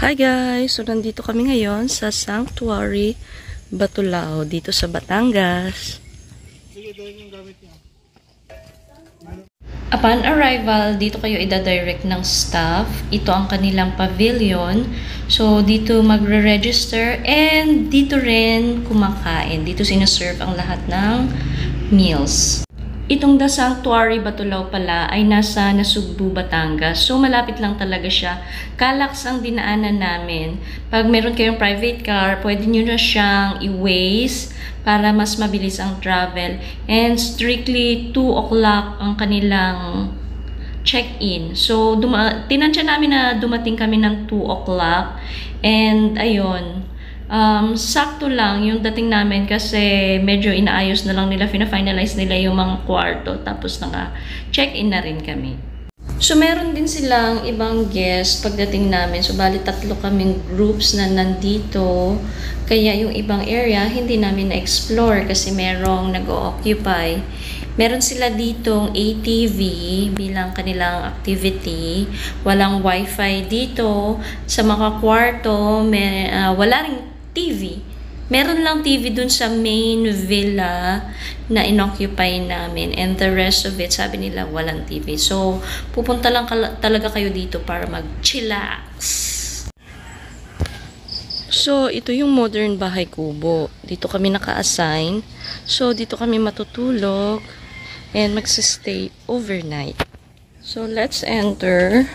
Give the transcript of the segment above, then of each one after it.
Hi guys! So, nandito kami ngayon sa Sanctuary Batulao, dito sa Batangas. Upon arrival, dito kayo ida-direct ng staff. Ito ang kanilang pavilion. So, dito magre-register and dito rin kumakain. Dito sinaserve ang lahat ng meals. Itong The Sanctuary Batulao pala ay nasa Nasugbu, Batangas. So, malapit lang talaga siya. Calax ang dinaanan namin. Pag meron kayong private car, pwede nyo na siyang i-Waze para mas mabilis ang travel. And strictly 2 o'clock ang kanilang check-in. So, tinansya namin na dumating kami ng 2 o'clock. And, ayun. Sakto lang yung dating namin kasi medyo inaayos na lang nila, fina-finalize nila yung mga kwarto, tapos naka-check-in na rin kami. So, meron din silang ibang guest pagdating namin. So, bali 3 kaming groups na nandito. Kaya yung ibang area, hindi namin na-explore kasi merong nag-o-occupy. Meron sila ditong ATV bilang kanilang activity. Walang wifi dito. Sa mga kwarto, wala ring TV. Meron lang TV dun sa main villa na inoccupy namin. And the rest of it, sabi nila, walang TV. So, pupunta lang talaga kayo dito para mag-chillax. So, ito yung modern bahay kubo. Dito kami naka-assign. So, dito kami matutulog and magsistay overnight. So, let's enter.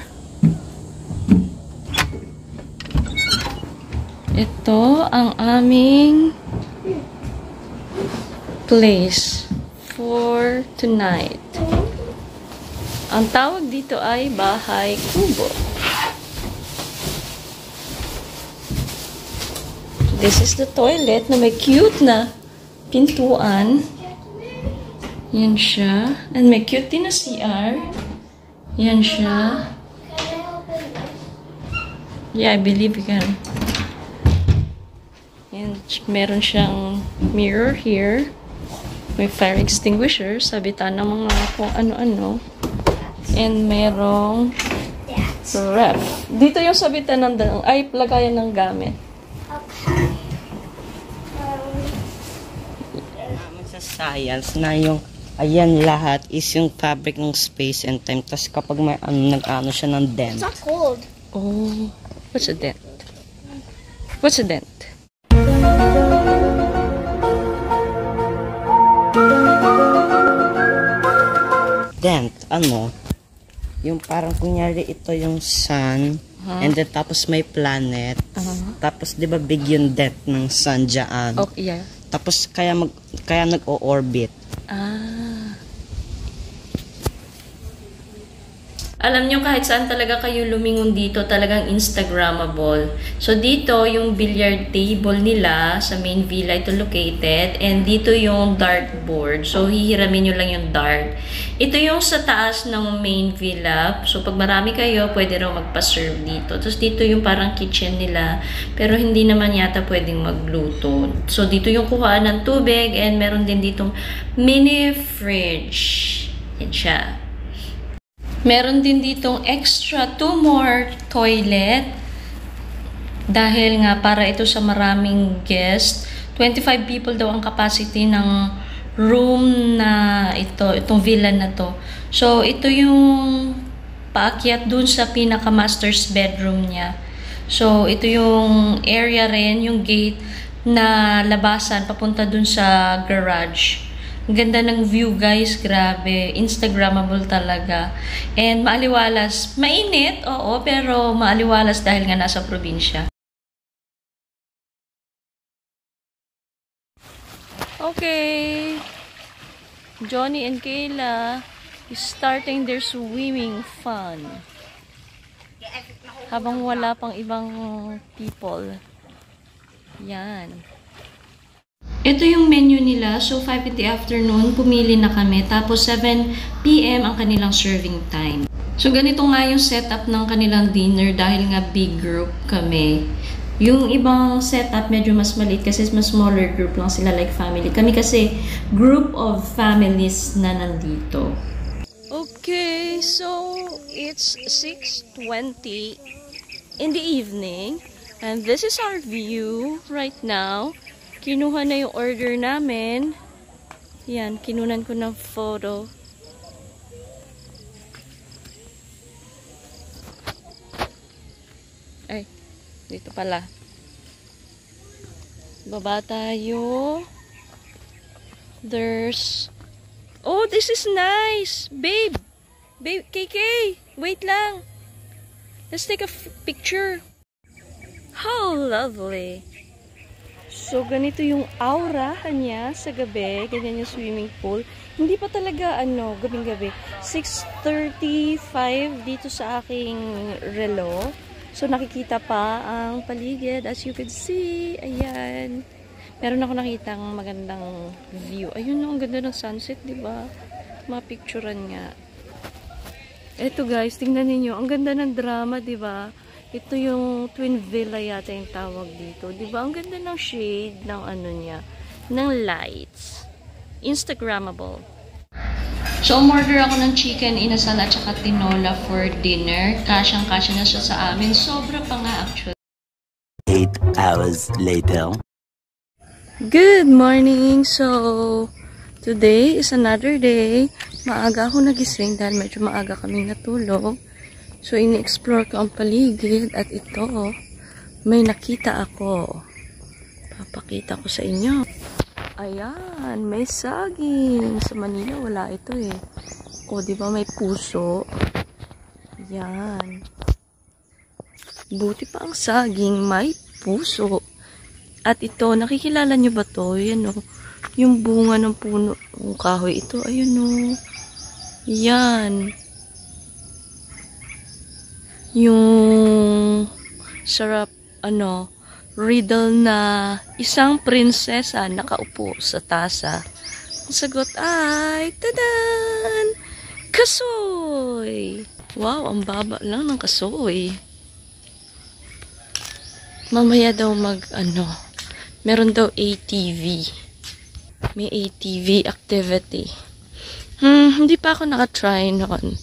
Ito ang aming place for tonight. Ang tawag dito ay bahay kubo. This is the toilet na may cute na pintuan. Yan siya. And may cute din na CR. Yan siya. Yeah, I believe you can. And meron siyang mirror here. May fire extinguisher. Sabitan ng mga kung ano-ano. And merong ref. Dito yung sabitan ng lagayan ng gamit. Sa science na yung ayan lahat is yung fabric ng space and time. Tapos kapag may nag-ano siya ng dent. It's not cold. Oh, what's a dent? What's a dent? Dent, yung parang kunyari ito yung sun, and then tapos may planet, tapos di ba big yung dent ng sun dyan? Oh, yeah. Tapos kaya nag-o-orbit. Alam nyo, kahit saan talaga kayo lumingon dito, talagang Instagrammable. So, dito, yung billiard table nila sa main villa, ito located. And dito yung dartboard. So, hihiramin nyo lang yung dart. Ito yung sa taas ng main villa. So, pag marami kayo, pwede raw magpa-serve dito. Tapos, dito yung parang kitchen nila. Pero, hindi naman yata pwedeng magluto. So, dito yung kuhaan ng tubig. And meron din ditong mini fridge. Yan siya. Meron din ditong extra 2 more toilet dahil nga para ito sa maraming guest. 25 people daw ang capacity ng room na itong villa na to. So, ito yung paakyat dun sa pinaka-master's bedroom niya. So, ito yung area rin, yung gate na labasan papunta dun sa garage. Ang ganda ng view, guys. Grabe. Instagrammable talaga. And maaliwalas. Mainit, oo, pero maaliwalas dahil nga nasa probinsya. Okay. Johnny and Kayla is starting their swimming fun. Habang wala pang ibang people. Yan. Ito yung menu nila. So, 5 in the afternoon, pumili na kami. Tapos, 7 PM ang kanilang serving time. So, ganito nga yung setup ng kanilang dinner dahil nga big group kami. Yung ibang setup, medyo mas maliit kasi mas smaller group lang sila, like family. Kami kasi, group of families na nandito. Okay, so, it's 6:20 in the evening. And this is our view right now. Kinuha na yung order namin. Yan, kinunan ko ng photo. Ay, dito pala. Baba tayo. There's... Oh, this is nice! Babe! Babe, KK! Wait lang! Let's take a picture. How lovely! So, ganito yung aura niya sa gabi. Ganyan yung swimming pool. Hindi pa talaga, gabing-gabi. 6:35 dito sa aking relo. So, nakikita pa ang paligid. As you can see, ayan. Meron ako nakitang magandang view. Ayun, ang ganda ng sunset, diba? Mapicturean nga. Eto guys, tingnan ninyo. Ang ganda ng drama, diba? Ito yung twin villa yata yung tawag dito. Diba? Ang ganda ng shade ng niya. Ng lights. Instagrammable. So, umorder ako ng chicken inasal at saka tinola for dinner. Kasyang-kasya na siya sa amin. Sobra pa nga actually. 8 hours later. Good morning! So, today is another day. Maaga ako nagising dahil medyo maaga kaming natulog. So, ini-explore ko ang paligid at ito, may nakita ako. Papakita ko sa inyo. Ayan, may saging. Sa Manila, wala ito eh. O, di ba may puso? Yan. Buti pa ang saging, may puso. At ito, nakikilala nyo ba to? Yan o. Yung bunga ng puno ng kahoy. Ito, ayun o. Yan. Yung sarap, riddle na isang prinsesa nakaupo sa tasa. Ang sagot ay, tadan! Kasoy! Wow, ang baba lang ng kasoy. Mamaya daw meron daw ATV. May ATV activity. Hindi pa ako nakatry noon.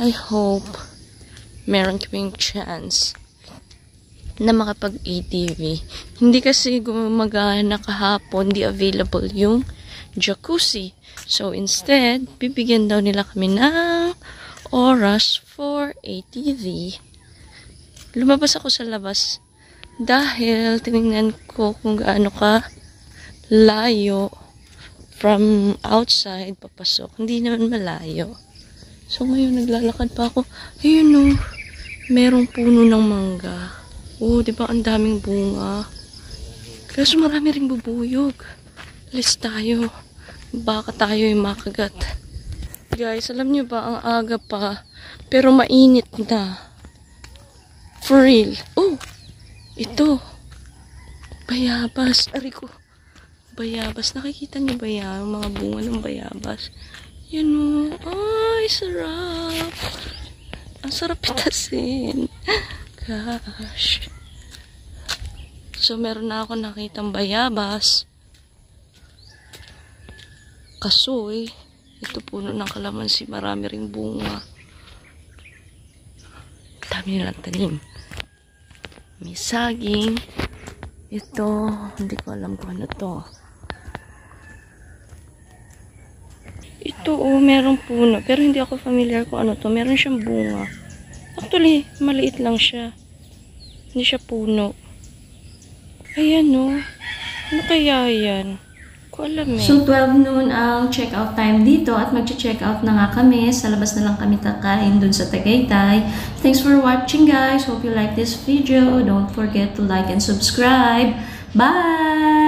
I hope meron kaming chance na makapag-ATV. Hindi kasi gumagana kahapon, di available yung jacuzzi. So, instead, bibigyan daw nila kami ng oras for ATV. Lumabas ako sa labas dahil tinignan ko kung gaano ka layo from outside papasok. Hindi naman malayo. So, ngayon naglalakad pa ako. Ayun o, merong puno ng mangga. Oh, di ba ang daming bunga? Kaso marami ring bubuyog. Alis tayo. Baka tayo yung makagat. Guys, alam niyo ba, ang aga pa, pero mainit na. For real. Oh, ito. Bayabas. Ari ko. Bayabas. Nakikita niyo ba yan? Ang mga bunga ng bayabas. Yan o. Ay, sarap. Ang sarap pitasin. Gosh. So, meron na ako nakitang bayabas. Kasoy. Ito puno ng kalamansi. Marami ring bunga. Dami nilang tanim. May saging. Ito, hindi ko alam kung ano to. Ito, merong puno. Pero hindi ako familiar kung ano to. Meron siyang bunga. Actually, maliit lang siya. Hindi siya puno. Ayan, ano kaya yan? Ko alam eh. So, 12 noon ang check-out time dito at mag-check-out na nga kami. Sa labas na lang kami kakain dun sa Tagaytay. Thanks for watching, guys. Hope you like this video. Don't forget to like and subscribe. Bye!